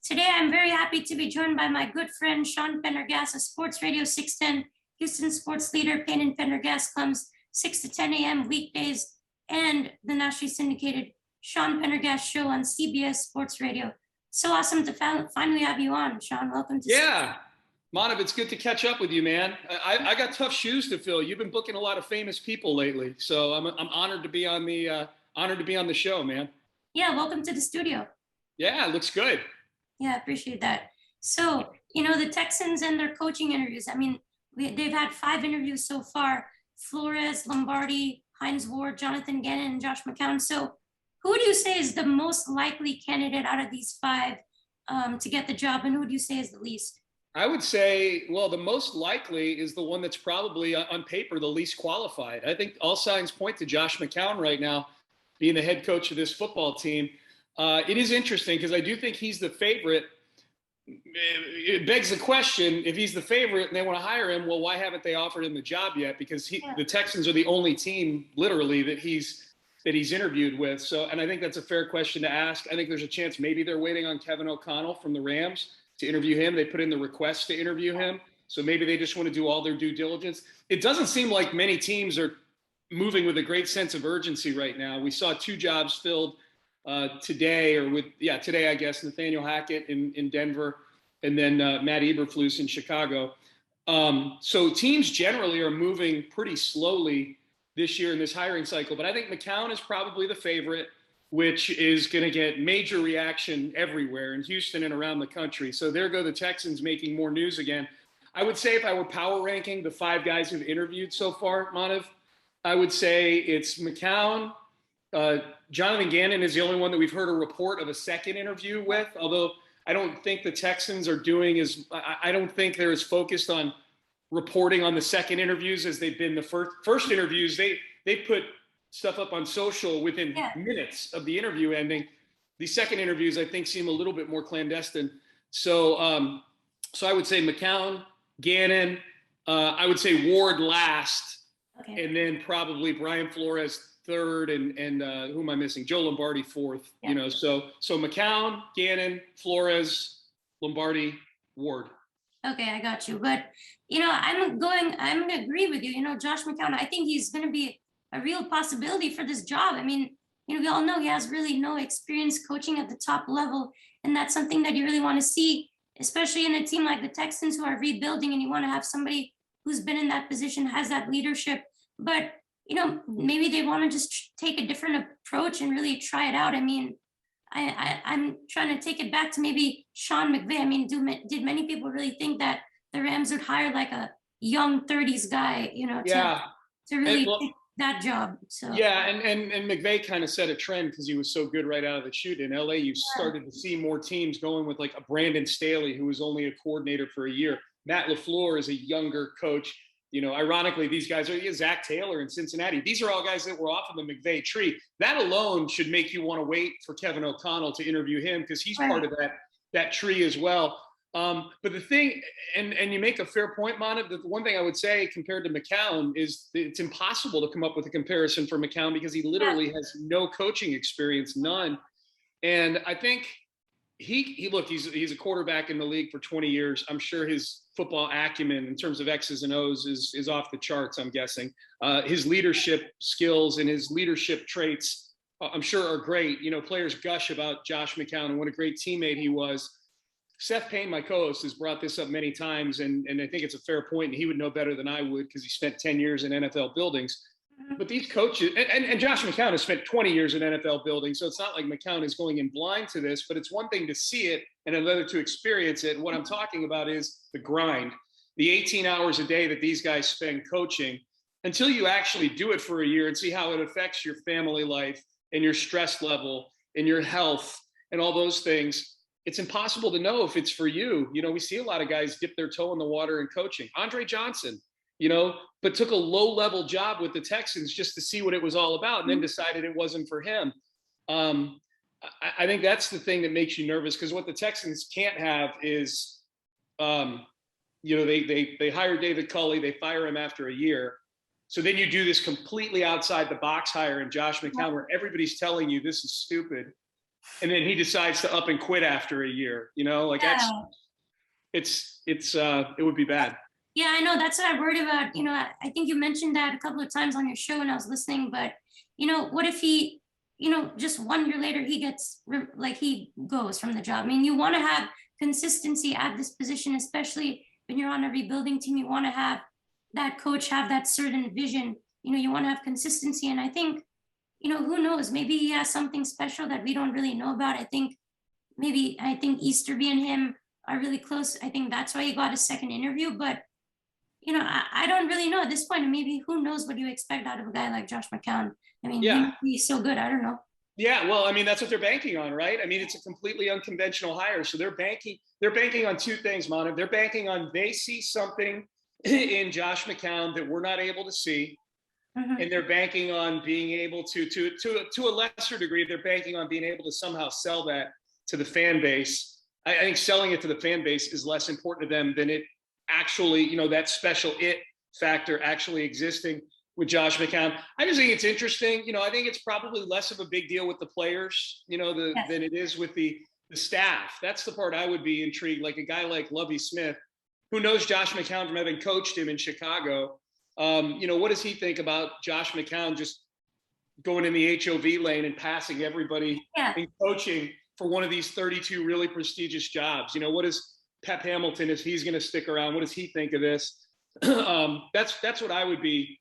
Today, I'm very happy to be joined by my good friend, Sean Pendergast of SportsRadio 610. Houston sports leader Payne Pendergast comes 6 to 10 a.m. weekdays, and the nationally syndicated Sean Pendergast show on CBS SportsRadio. So awesome to finally have you on, Sean. Welcome to Manav, it's good to catch up with you, man. I got tough shoes to fill. You've been booking a lot of famous people lately, so I'm honored to be on the show, man. Yeah, welcome to the studio. Yeah, it looks good. Yeah, I appreciate that. So, the Texans and their coaching interviews. I mean, they've had 5 interviews so far: Flores, Lombardi, Hines Ward, Jonathan Gannon, and Josh McCown. So, who would you say is the most likely candidate out of these 5 to get the job, and who would you say is the least? I would say, well, the most likely is the one that's probably on paper the least qualified. I think all signs point to Josh McCown right now being the head coach of this football team. It is interesting because I do think he's the favorite. It begs the question, if he's the favorite and they want to hire him, well, why haven't they offered him the job yet? Because the Texans are the only team, literally, that he's interviewed with. So, and I think that's a fair question to ask. I think there's a chance maybe they're waiting on Kevin O'Connell from the Rams to interview him. They put in the request to interview him. So maybe they just want to do all their due diligence. It doesn't seem like many teams are moving with a great sense of urgency right now. We saw 2 jobs filled today, I guess, Nathaniel Hackett in Denver, and then Matt Eberflus in Chicago. So teams generally are moving pretty slowly this year in this hiring cycle. But I think McCown is probably the favorite, which is going to get major reaction everywhere in Houston and around the country. So there go the Texans making more news again. I would say if I were power ranking the 5 guys who've interviewed so far, Manav, I would say it's McCown. Jonathan Gannon is the only one that we've heard a report of a second interview with, although I don't think the Texans are I don't think they're as focused on reporting on the second interviews as they've been the first interviews. They put stuff up on social within minutes of the interview ending. The second interviews, I think, seem a little bit more clandestine. So I would say McCown, Gannon, I would say Ward last, and then probably Brian Flores third, and who am I missing? Joe Lombardi fourth. Yeah. So McCown, Gannon, Flores, Lombardi, Ward. Okay, I got you. But I'm going to agree with you. Josh McCown, I think he's going to be a real possibility for this job. I mean, we all know he has really no experience coaching at the top level, and that's something that you really want to see, especially in a team like the Texans who are rebuilding, and you want to have somebody who's been in that position, has that leadership. But maybe they want to just take a different approach and really try it out. I mean, I'm trying to take it back to maybe Sean McVay. I mean, did many people really think that the Rams would hire like a young 30s guy, to really take that job? So and McVay kind of set a trend because he was so good right out of the chute. In LA, you started to see more teams going with like a Brandon Staley, who was only a coordinator for a year. Matt LaFleur is a younger coach. Ironically, these guys are Zach Taylor in Cincinnati. These are all guys that were off of the McVay tree. That alone should make you want to wait for Kevin O'Connell to interview him because he's part of that tree as well. But the thing, and you make a fair point, Manav, the one thing I would say compared to McCown is it's impossible to come up with a comparison for McCown because he literally has no coaching experience, none. And I think he's a quarterback in the league for 20 years. I'm sure his football acumen in terms of X's and O's is off the charts, I'm guessing. His leadership skills and his leadership traits, I'm sure, are great. Players gush about Josh McCown and what a great teammate he was. Seth Payne, my co-host, has brought this up many times, and I think it's a fair point, and he would know better than I would because he spent 10 years in NFL buildings. But these coaches, and Josh McCown has spent 20 years in NFL buildings, so it's not like McCown is going in blind to this, but it's one thing to see it and another to experience it. And what I'm talking about is the grind, the 18 hours a day that these guys spend coaching until you actually do it for a year and see how it affects your family life and your stress level and your health and all those things. It's impossible to know if it's for you. We see a lot of guys dip their toe in the water in coaching. Andre Johnson, but took a low-level job with the Texans just to see what it was all about and then decided it wasn't for him. I think that's the thing that makes you nervous because what the Texans can't have is, they hire David Culley, they fire him after a year. So then you do this completely outside the box hire in Josh McCown where everybody's telling you this is stupid. and then he decides to up and quit after a year. Like it would be bad. Yeah, I know. That's what I worried about. I think you mentioned that a couple of times on your show when I was listening. But what if he, just 1 year later he gets he goes from the job? I mean, you want to have consistency at this position, especially when you're on a rebuilding team. You want to have that coach have that certain vision. You want to have consistency, and I think, who knows? Maybe he has something special that we don't really know about. I think Easterby and him are really close. I think that's why he got a second interview, but. I don't really know at this point. And maybe who knows what you expect out of a guy like Josh McCown. I mean, he's so good. I don't know. Yeah, well, I mean, that's what they're banking on, right? I mean, it's a completely unconventional hire. So they're banking on two things, Manav. They're banking on they see something in Josh McCown that we're not able to see. Mm-hmm. And they're banking on being able to a lesser degree, they're banking on being able to somehow sell that to the fan base. I think selling it to the fan base is less important to them than it actually, that special it factor actually existing with Josh McCown. I just think it's interesting. I think it's probably less of a big deal with the players, than it is with the staff. That's the part I would be intrigued. Like a guy like Lovie Smith, who knows Josh McCown from having coached him in Chicago. What does he think about Josh McCown just going in the HOV lane and passing everybody in coaching for one of these 32 really prestigious jobs? What is Pep Hamilton, if he's going to stick around, what does he think of this? That's what I would be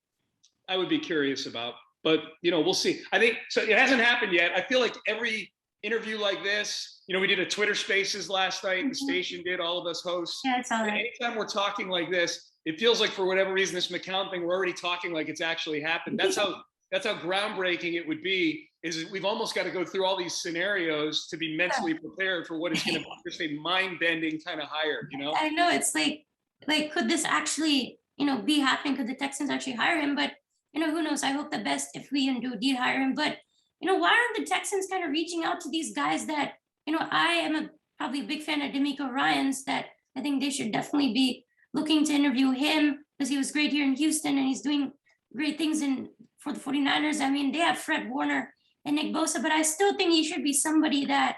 curious about, but we'll see. I think so. It hasn't happened yet. I feel like every interview like this, we did a Twitter Spaces last night. Mm-hmm. The station did, all of us hosts. Yeah, it's all right. Anytime we're talking like this, it feels like for whatever reason, this McCown thing, we're already talking like it's actually happened. That's how groundbreaking it would be. Is we've almost got to go through all these scenarios to be mentally prepared for what is going to be just a mind-bending kind of hire. I know, it's like could this actually be happening? Could the Texans actually hire him? But who knows? I hope the best if we indeed hire him. But why aren't the Texans kind of reaching out to these guys that I am probably a big fan of D'Amico Ryans, that I think they should definitely be looking to interview him because he was great here in Houston and he's doing great things for the 49ers. I mean, they have Fred Warner and Nick Bosa, but I still think he should be somebody that,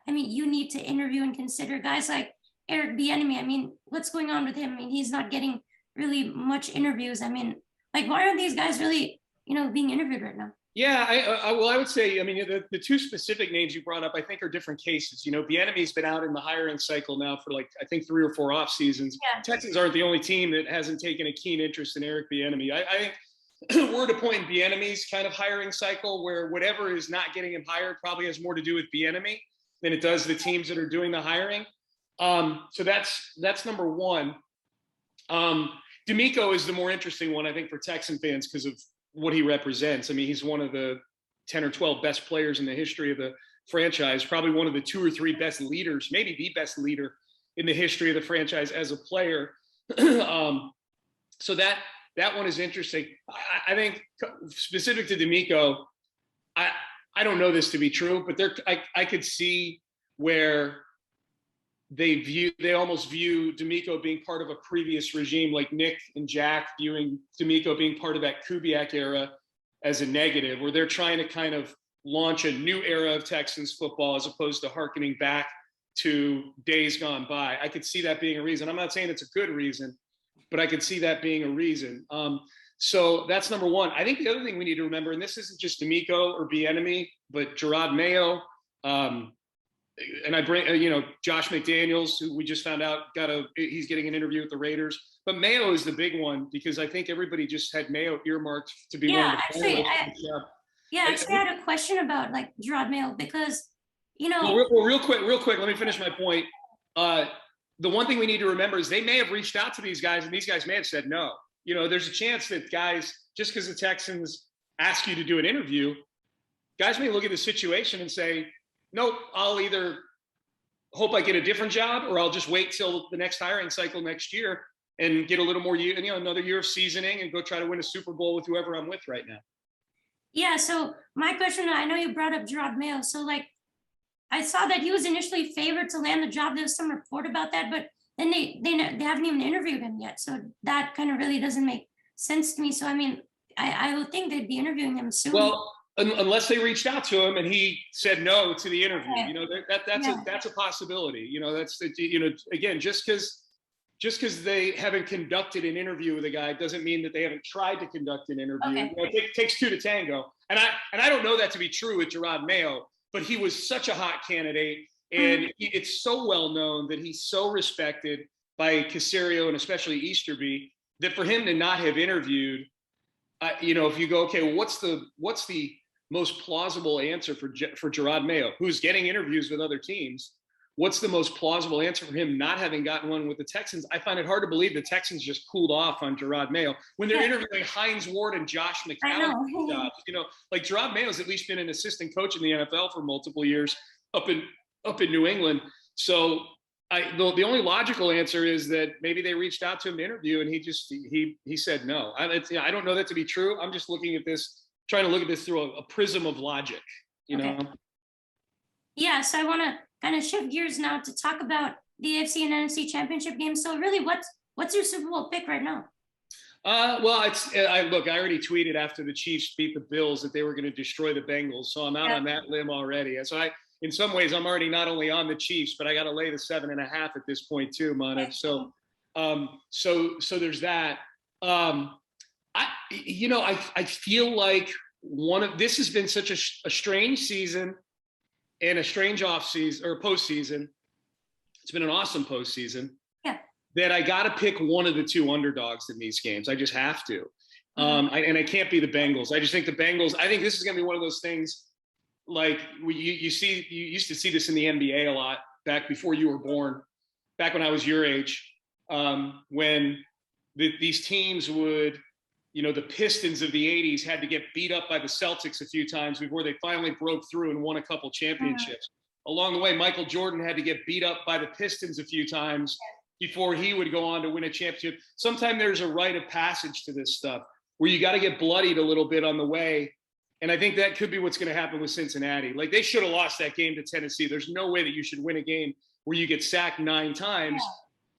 you need to interview and consider. Guys like Eric Bieniemy. I mean, what's going on with him? I mean, he's not getting really much interviews. I mean, why aren't these guys really, being interviewed right now? Yeah, I would say, the two specific names you brought up, I think, are different cases. Bieniemy's been out in the hiring cycle now for I think 3 or 4 off seasons. Yeah. Texans aren't the only team that hasn't taken a keen interest in Eric Bieniemy. I think we're at a point in Bieniemy's kind of hiring cycle where whatever is not getting him hired probably has more to do with Bieniemy than it does the teams that are doing the hiring. So that's number one. D'Amico is the more interesting one, I think, for Texan fans because of what he represents. I mean, he's one of the 10 or 12 best players in the history of the franchise, probably one of the 2 or 3 best leaders, maybe the best leader in the history of the franchise as a player. So that one is interesting. I think specific to D'Amico, I don't know this to be true, but I could see where they almost view D'Amico being part of a previous regime, like Nick and Jack viewing D'Amico being part of that Kubiak era as a negative, where they're trying to kind of launch a new era of Texans football as opposed to hearkening back to days gone by. I could see that being a reason. I'm not saying it's a good reason, but I could see that being a reason. So that's number one. I think the other thing we need to remember, and this isn't just D'Amico or Bieniemy, but Gerard Mayo, and I bring, Josh McDaniels, who we just found out he's getting an interview with the Raiders. But Mayo is the big one because I think everybody just had Mayo earmarked to be one of the finalists. Actually, I had a question about Gerard Mayo because, real quick, let me finish my point. The one thing we need to remember is they may have reached out to these guys and these guys may have said no. There's a chance that guys, just because the Texans ask you to do an interview, guys may look at the situation and say, nope, I'll either hope I get a different job or I'll just wait till the next hiring cycle next year and get a little more another year of seasoning and go try to win a Super Bowl with whoever I'm with right now. Yeah, so my question, I know you brought up Gerard Mayo. So I saw that he was initially favored to land the job. There was some report about that, but then they haven't even interviewed him yet. So that kind of really doesn't make sense to me. So, I mean, I would think they'd be interviewing him soon. Well, unless they reached out to him and he said no to the interview. Okay. You know, that's a possibility. You know, again, just because they haven't conducted an interview with a guy doesn't mean that they haven't tried to conduct an interview. Okay. You know, it takes two to tango. And I don't know that to be true with Gerard Mayo, but he was such a hot candidate. And it's so well known that he's so respected by Caserio and especially Easterby that for him to not have interviewed, you know, if you go, okay, well, what's the most plausible answer for Gerard Mayo, who's getting interviews with other teams? What's the most plausible answer for him not having gotten one with the Texans? I find it hard to believe the Texans just cooled off on Gerard Mayo when they're interviewing Hines Ward and Josh McCown. You know, like Gerard Mayo's at least been an assistant coach in the NFL for multiple years up in New England. So the only logical answer is that maybe they reached out to him to interview and he said no. I don't know that to be true. I'm just looking at this, trying to look at this through a prism of logic, you know? Yeah, so I want to kind of shift gears now to talk about the AFC and NFC Championship games. So really, what's your Super Bowl pick right now? Well, I already tweeted after the Chiefs beat the Bills that they were going to destroy the Bengals. So I'm out on that limb already. And so in some ways, I'm already not only on the Chiefs, but I got to lay the 7.5 at this point too, Manav. So there's that. I feel like this has been such a strange season and a strange offseason or postseason. It's been an awesome postseason. Yeah. That I got to pick one of the two underdogs in these games. I just have to. And I can't be the Bengals. I just think the Bengals, I think this is going to be one of those things like you used to see this in the NBA a lot back before you were born, back when I was your age, when these teams would, you know, the Pistons of the 80s had to get beat up by the Celtics a few times before they finally broke through and won a couple championships. Along the way, Michael Jordan had to get beat up by the Pistons a few times before he would go on to win a championship. Sometimes there's a rite of passage to this stuff where you got to get bloodied a little bit on the way. And I think that could be what's going to happen with Cincinnati. Like, they should have lost that game to Tennessee. There's no way that you should win a game where you get sacked 9 times.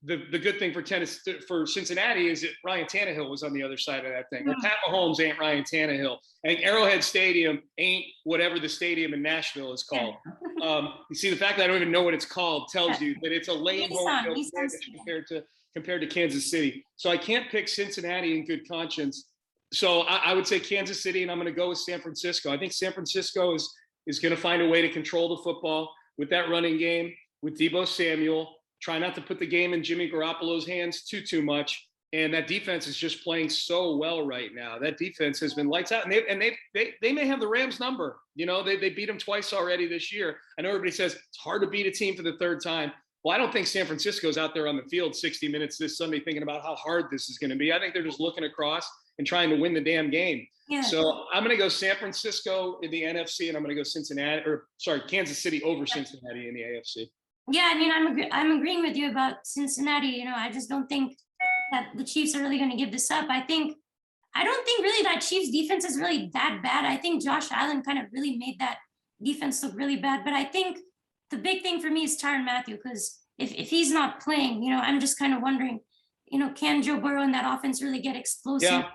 The good thing for Cincinnati is that Ryan Tannehill was on the other side of that thing. Well, Pat Mahomes ain't Ryan Tannehill, and Arrowhead Stadium ain't whatever the stadium in Nashville is called. You see, the fact that I don't even know what it's called tells you that it's a lame home field compared to Kansas City. So I can't pick Cincinnati in good conscience. So I would say Kansas City, and I'm going to go with San Francisco. I think San Francisco is going to find a way to control the football with that running game, with Deebo Samuel. Try not to put the game in Jimmy Garoppolo's hands too much. And that defense is just playing so well right now. That defense has been lights out. And they may have the Rams number. You know, they beat them twice already this year. I know everybody says it's hard to beat a team for the third time. Well, I don't think San Francisco's out there on the field 60 minutes this Sunday thinking about how hard this is going to be. I think they're just looking across and trying to win the damn game. Yeah. So I'm going to go San Francisco in the NFC, and I'm going to go Kansas City over Cincinnati in the AFC. Yeah, I mean, I'm agreeing with you about Cincinnati. You know, I just don't think that the Chiefs are really going to give this up. I don't think really that Chiefs defense is really that bad. I think Josh Allen kind of really made that defense look really bad. But I think the big thing for me is Tyrann Mathieu, because if he's not playing, you know, I'm just kind of wondering, you know, can Joe Burrow and that offense really get explosive? Yeah.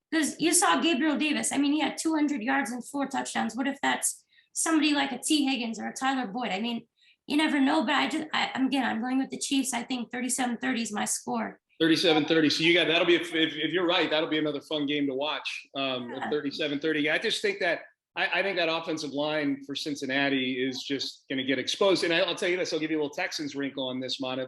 Because you saw Gabriel Davis. I mean, he had 200 yards and 4 touchdowns. What if that's somebody like a T. Higgins or a Tyler Boyd? I mean, you never know, but I'm going with the Chiefs. I think 37-30 is my score. 37-30. So that'll be, if you're right, that'll be another fun game to watch. 37-30. I just think that, I think that offensive line for Cincinnati is just going to get exposed. And I'll tell you this, I'll give you a little Texans wrinkle on this, Manav.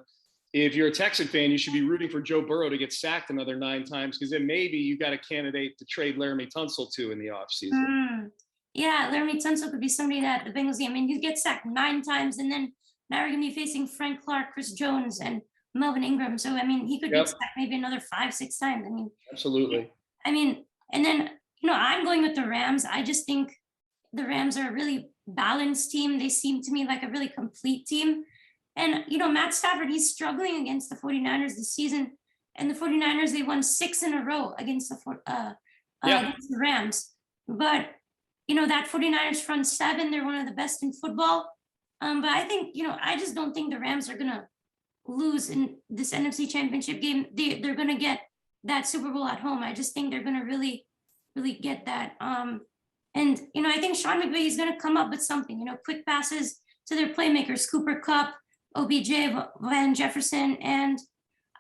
If you're a Texan fan, you should be rooting for Joe Burrow to get sacked another 9 times, because then maybe you've got a candidate to trade Laramie Tunsil to in the offseason. Yeah, Laramie Tunsil could be somebody that the Bengals, I mean, you get sacked 9 times, and then now we're going to be facing Frank Clark, Chris Jones, and Melvin Ingram. So, I mean, he could get sacked maybe another 5-6 times. I mean, absolutely. I mean, and then, you know, I'm going with the Rams. I just think the Rams are a really balanced team. They seem to me like a really complete team. And, you know, Matt Stafford, he's struggling against the 49ers this season. And the 49ers, they won 6 in a row against against the Rams. But, you know, that 49ers front 7, they're one of the best in football. But I think, you know, I just don't think the Rams are going to lose in this NFC Championship game. They're going to get that Super Bowl at home. I just think they're going to really, really get that. And, I think Sean McVay is going to come up with something, quick passes to their playmakers, Cooper Kupp, OBJ, Van Jefferson. And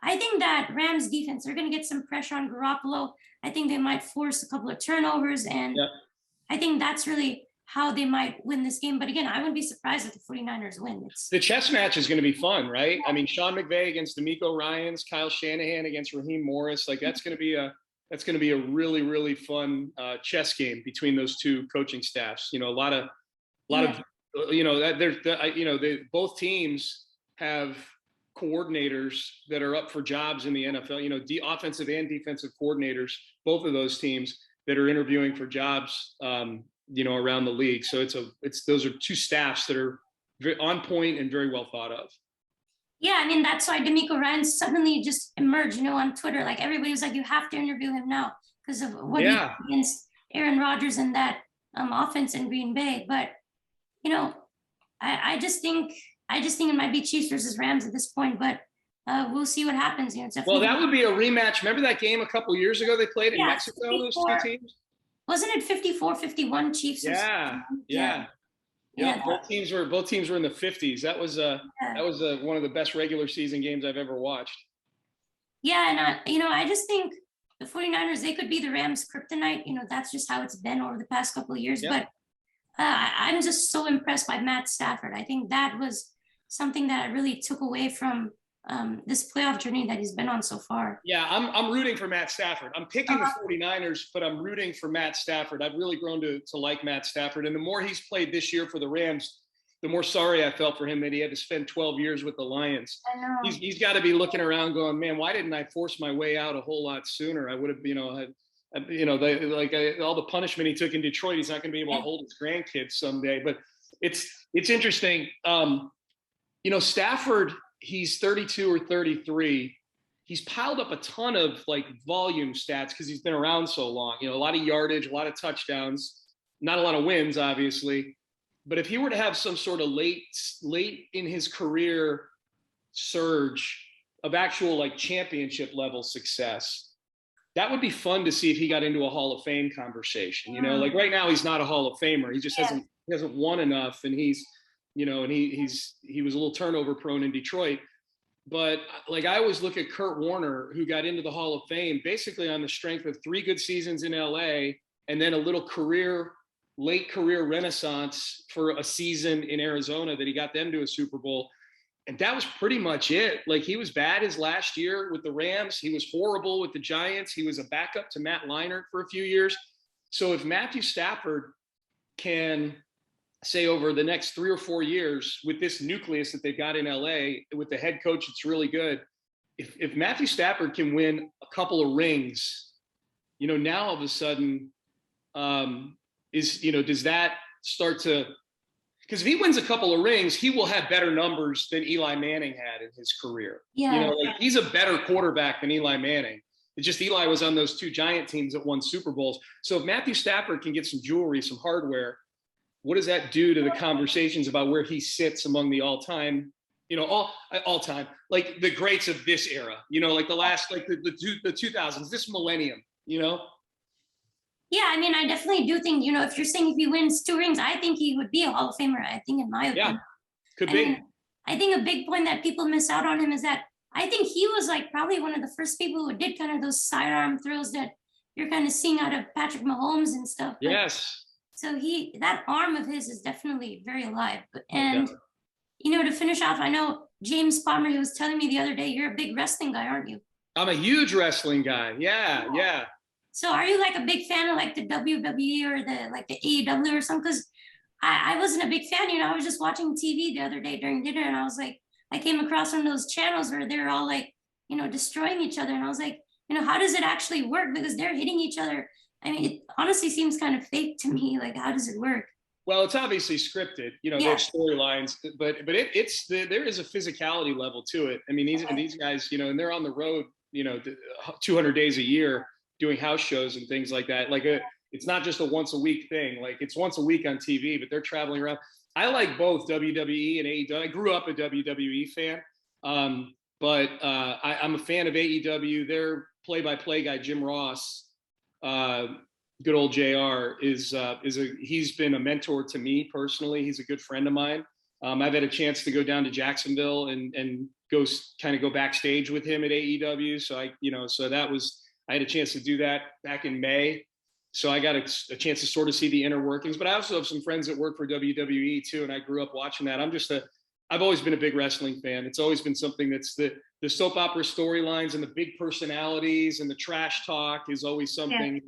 I think that Rams defense, they're going to get some pressure on Garoppolo. I think they might force a couple of turnovers. And I think that's really how they might win this game. But again, I wouldn't be surprised if the 49ers win. The chess match is going to be fun, right? Yeah. I mean, Sean McVay against D'Amico Ryans, Kyle Shanahan against Raheem Morris. Like that's going to be a really, really fun chess game between those two coaching staffs. A lot of both teams have coordinators that are up for jobs in the NFL. The offensive and defensive coordinators, both of those teams that are interviewing for jobs. Around the league. So those are two staffs that are very on point and very well thought of. Yeah, I mean, that's why D'Amico Ryans suddenly just emerged, on Twitter. Like everybody was like, you have to interview him now because of what he did against Aaron Rodgers and that offense in Green Bay. But, I just think it might be Chiefs versus Rams at this point, but we'll see what happens. Well, that would be a rematch. Remember that game a couple of years ago they played in Mexico, 54, those two teams? Wasn't it 54-51 Chiefs? Yeah. Both teams were in the 50s. That was one of the best regular season games I've ever watched. Yeah, and I just think the 49ers, they could be the Rams' kryptonite. That's just how it's been over the past couple of years. But I'm just so impressed by Matt Stafford. I think that was something that I really took away from this playoff journey that he's been on so far. Yeah, I'm rooting for Matt Stafford. I'm picking the 49ers, but I'm rooting for Matt Stafford. I've really grown to like Matt Stafford. And the more he's played this year for the Rams, the more sorry I felt for him that he had to spend 12 yeyears with the Lions. I know. He's got to be looking around going, man, why didn't I force my way out a whole lot sooner? I would have, all the punishment he took in Detroit, he's not going to be able to hold his grandkids someday. But it's interesting. Stafford, he's 32 or 33. He's piled up a ton of volume stats because he's been around so long. A lot of yardage, a lot of touchdowns, not a lot of wins, obviously. But if he were to have some sort of late in his career surge of actual championship level success, that would be fun to see if he got into a Hall of Fame conversation. Right now he's not a Hall of Famer. He just hasn't won enough, and he was a little turnover prone in Detroit. But I always look at Kurt Warner, who got into the Hall of Fame basically on the strength of 3 good seasons in LA and then a little late career renaissance for a season in Arizona that he got them to a Super Bowl. And that was pretty much it. He was bad his last year with the Rams. He was horrible with the Giants. He was a backup to Matt Leinart for a few years. So if Matthew Stafford can say over the next 3 or 4 years with this nucleus that they've got in LA with the head coach, it's really good. If Matthew Stafford can win a couple of rings, now all of a sudden does that start to, because if he wins a couple of rings, he will have better numbers than Eli Manning had in his career. Yeah. He's a better quarterback than Eli Manning. It's just Eli was on those 2 Giant teams that won Super Bowls. So if Matthew Stafford can get some jewelry, some hardware, what does that do to the conversations about where he sits among the all-time, all-time, the greats of this era, the last, the 2000s, this millennium, Yeah, I mean, I definitely do think, if you're saying if he wins 2 rings, I think he would be a Hall of Famer, I think, in my opinion. Yeah, could be. I think a big point that people miss out on him is that I think he was probably one of the first people who did kind of those sidearm throws that you're kind of seeing out of Patrick Mahomes and stuff. Yes. So that arm of his is definitely very alive. And, to finish off, I know James Palmer, he was telling me the other day, you're a big wrestling guy, aren't you? I'm a huge wrestling guy. Yeah. So are you a big fan of the WWE or the AEW or something? Because I wasn't a big fan, I was just watching TV the other day during dinner and I was I came across one of those channels where they're all destroying each other. And I was how does it actually work? Because they're hitting each other. I mean, it honestly seems kind of fake to me. How does it work? Well, it's obviously scripted, there's storylines, but there is a physicality level to it. I mean, these guys, and they're on the road, 200 days a year doing house shows and things like that. It's not just a once a week thing. It's once a week on TV, but they're traveling around. I like both WWE and AEW. I grew up a WWE fan, but I'm a fan of AEW. Their play-by-play guy, Jim Ross, good old JR he's been a mentor to me personally. He's a good friend of mine. I've had a chance to go down to Jacksonville and go backstage with him at AEW. So I had a chance to do that back in May. So I got a chance to sort of see the inner workings, but I also have some friends that work for WWE too. And I grew up watching that. I've always been a big wrestling fan. It's always been something that's the soap opera storylines and the big personalities and the trash talk is always something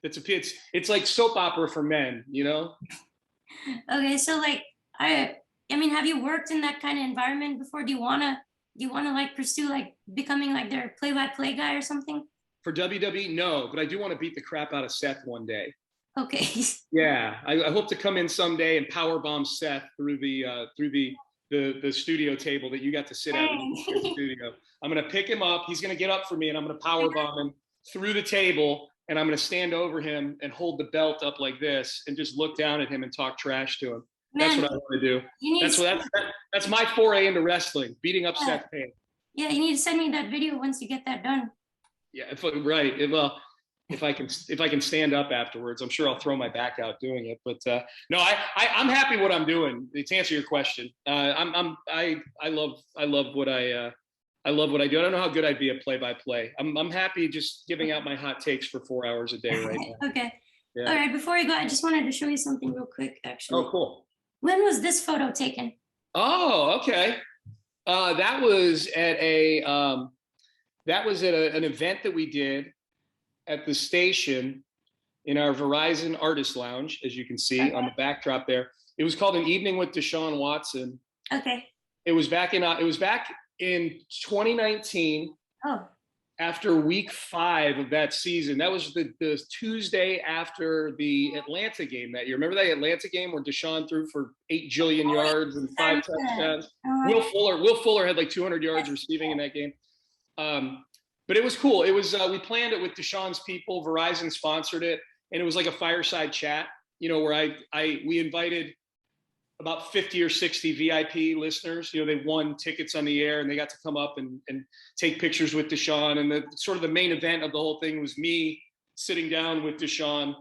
it's like soap opera for men, you know? Okay. So like, I mean, have you worked in that kind of environment before? Do you want to like pursue like becoming like their play-by-play guy or something? For WWE, no, but I do want to beat the crap out of Seth one day. Okay. Yeah, I hope to come in someday and powerbomb Seth through the studio table that you got to sit at in the studio. I'm gonna pick him up. He's gonna get up for me, and I'm gonna powerbomb him through the table, and I'm gonna stand over him and hold the belt up like this, and just look down at him and talk trash to him. Man, that's what I want to do. That's my foray into wrestling, beating up Seth Payne. Yeah, you need to send me that video once you get that done. Yeah, right. Well, if I can stand up afterwards, I'm sure I'll throw my back out doing it. But no, I'm happy what I'm doing. To answer your question, I love what I do. I don't know how good I'd be at play-by-play. I'm happy just giving out my hot takes for 4 hours a day right now. Okay. Yeah. All right. Before we go, I just wanted to show you something real quick. Actually. Oh, cool. When was this photo taken? Oh, okay. That was at an event that we did at the station in our Verizon Artist Lounge, as you can see on the backdrop there. It was called An Evening with Deshaun Watson. Okay. It was back in 2019. Oh. After week 5 of that season. That was the Tuesday after the Atlanta game that year. Remember that Atlanta game where Deshaun threw for 8 jillion yards and 5 touchdowns? Will Fuller had like 200 yards receiving in that game. But it was cool. It was we planned it with Deshaun's people. Verizon sponsored it, and it was like a fireside chat, where we invited about 50 or 60 VIP listeners. They won tickets on the air, and they got to come up and take pictures with Deshaun. And the main event of the whole thing was me sitting down with Deshaun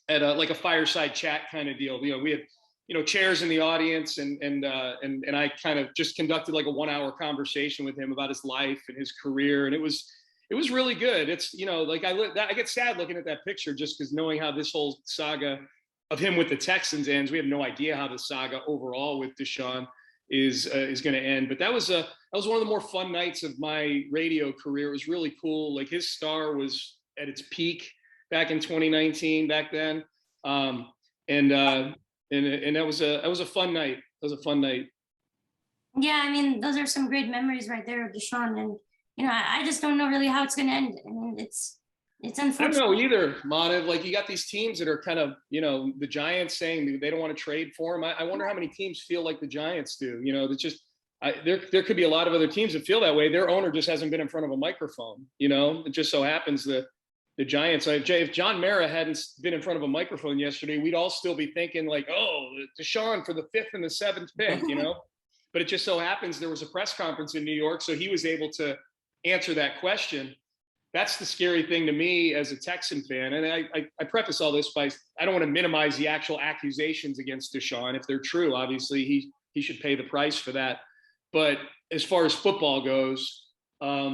at like a fireside chat kind of deal. We had chairs in the audience, and I kind of just conducted like a 1-hour conversation with him about his life and his career, and it was really good. It's I get sad looking at that picture just because knowing how this whole saga of him with the Texans ends. We have no idea how the saga overall with Deshaun is going to end. But that was one of the more fun nights of my radio career. It was really cool. Like his star was at its peak back in 2019. Back then, and that was a fun night. It was a fun night. Yeah, I mean, those are some great memories right there of Deshaun, and I just don't know really how it's going to end. I mean, it's unfortunate. I don't know either, Manav. Like you got these teams that are kind of, the Giants saying they don't want to trade for him. I wonder how many teams feel like the Giants do. That's just there could be a lot of other teams that feel that way. Their owner just hasn't been in front of a microphone. It just so happens that the Giants. If John Mara hadn't been in front of a microphone yesterday, we'd all still be thinking like, oh, Deshaun for the 5th and the 7th pick. But it just so happens there was a press conference in New York, so he was able to answer that question. That's the scary thing to me as a Texan fan. And I preface all this by, I don't want to minimize the actual accusations against Deshaun. If they're true, obviously he should pay the price for that. But as far as football goes,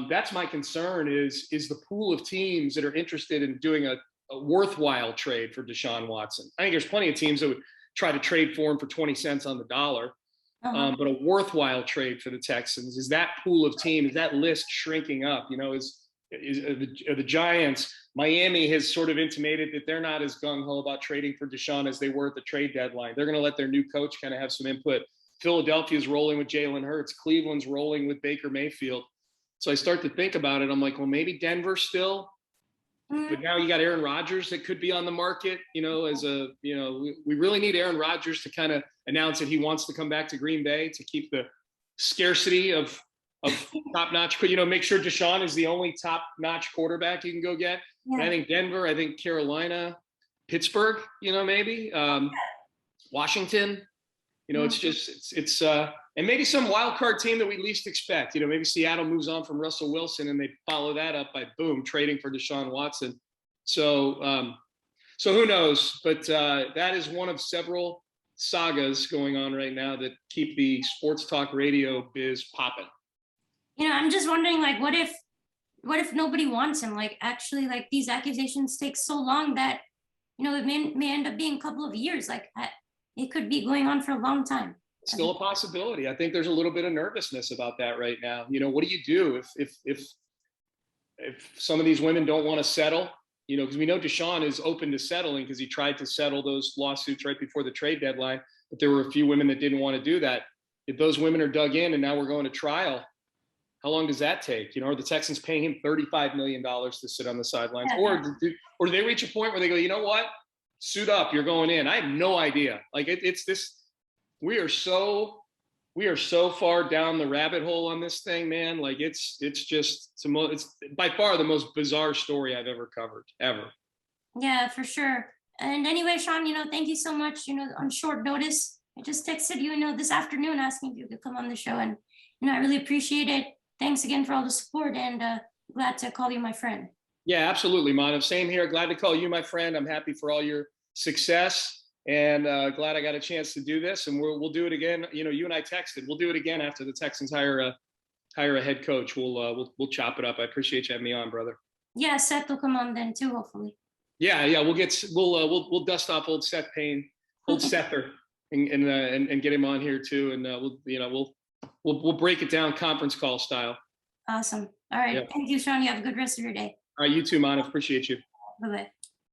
that's my concern is the pool of teams that are interested in doing a worthwhile trade for Deshaun Watson. I think there's plenty of teams that would try to trade for him for 20 cents on the dollar. But a worthwhile trade for the Texans, is that pool of teams, that list shrinking up, the Giants. Miami has sort of intimated that they're not as gung-ho about trading for Deshaun as they were at the trade deadline. They're going to let their new coach kind of have some input. Philadelphia's rolling with Jalen Hurts. Cleveland's rolling with Baker Mayfield. So I start to think about it. I'm like, well, maybe Denver still. But now you got Aaron Rodgers that could be on the market, we really need Aaron Rodgers to kind of announce that he wants to come back to Green Bay to keep the scarcity of top-notch, make sure Deshaun is the only top-notch quarterback you can go get. Yeah. I think Denver, I think Carolina, Pittsburgh, maybe Washington, it's and maybe some wild card team that we least expect. Maybe Seattle moves on from Russell Wilson and they follow that up by boom trading for Deshaun Watson. So So who knows? But that is one of several sagas going on right now that keep the sports talk radio biz popping. I'm just wondering, like, what if nobody wants him? Like, actually, like, these accusations take so long that, it may end up being a couple of years. Like, it could be going on for a long time. Still a possibility. I think there's a little bit of nervousness about that right now. What do you do if some of these women don't want to settle? Because we know Deshaun is open to settling because he tried to settle those lawsuits right before the trade deadline, but there were a few women that didn't want to do that. If those women are dug in and now we're going to trial, how long does that take? Are the Texans paying him $35 million to sit on the sidelines? Or do they reach a point where they go, you know what? Suit up, you're going in. I have no idea. Like it's this, we are so far down the rabbit hole on this thing, man. Like it's by far the most bizarre story I've ever covered, ever. Yeah, for sure. And anyway, Sean, thank you so much. On short notice, I just texted you, this afternoon asking if you could come on the show, and I really appreciate it. Thanks again for all the support, and glad to call you my friend. Yeah, absolutely, Manav. Same here. Glad to call you my friend. I'm happy for all your success, and glad I got a chance to do this. And we'll do it again. You and I texted. We'll do it again after the Texans hire a head coach. We'll chop it up. I appreciate you having me on, brother. Yeah, Seth will come on then too, hopefully. Yeah. We'll dust off old Seth Payne, old Sether, and get him on here too. And we'll break it down conference call style. Awesome. All right. Yeah. Thank you, Sean. You have a good rest of your day. All right. You too, Manav. Appreciate you. Bye-bye.